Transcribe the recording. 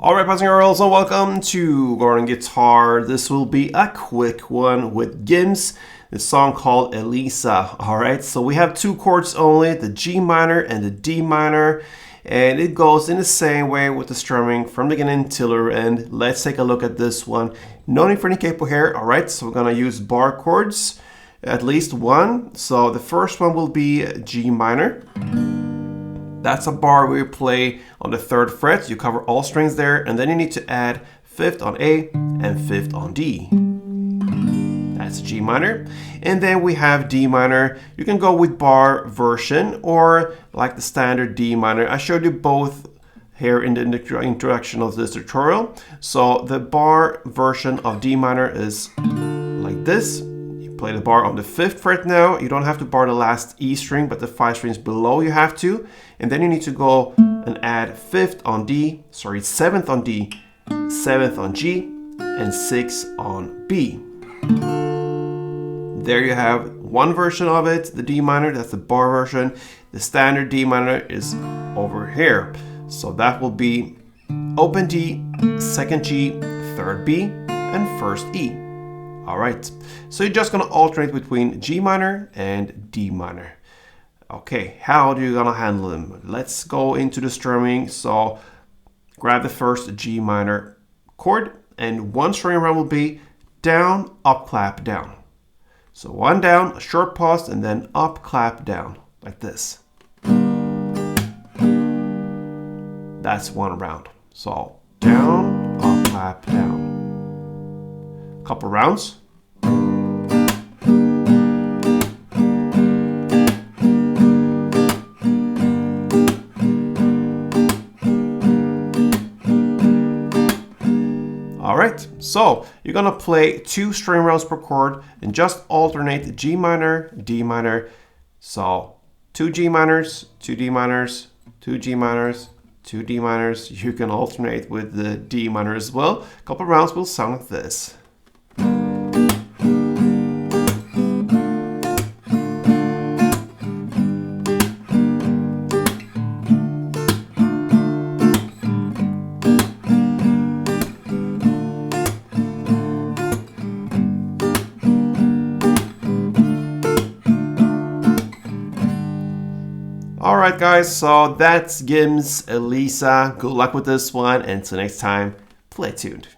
Alright, boys and girls, and welcome to Gordon Guitar. This will be a quick one with GIMS, the song called ELISA. Alright, so we have two chords only, the G minor and the D minor, and it goes in the same way with the strumming from beginning till the end. Let's take a look at this one. No need for any capo here. Alright, so we're gonna use bar chords, at least one. So the first one will be G minor. That's a bar where you play on the 3rd fret. You cover all strings there, and then you need to add 5th on A and 5th on D. That's G minor. And then we have D minor. You can go with bar version or like the standard D minor. I showed you both here in the introduction of this tutorial. So the bar version of D minor is like this. Play the bar on the 5th fret now. You don't have to bar the last E string, but the 5 strings below you have to. And then you need to go and add 5th on D, 7th on D, 7th on G, and 6th on B. There you have one version of it, the D minor, that's the bar version. The standard D minor is over here. So that will be open D, 2nd G, 3rd B, and 1st E. Alright, so you're just gonna alternate between G minor and D minor. Okay, how are you gonna handle them? Let's go into the strumming. So grab the first G minor chord, and one string around will be down, up, clap, down. So one down, a short pause, and then up, clap, down, like this. That's one round. So down, up, clap, down. Couple rounds. Alright, so you're gonna play 2 string rounds per chord and just alternate G minor, D minor. So 2 G minors, 2 D minors, 2 G minors, 2 D minors. You can alternate with the D minor as well. A couple rounds will sound like this. Alright guys, so that's GIMS ELISA. Good luck with this one, and until next time, play tuned.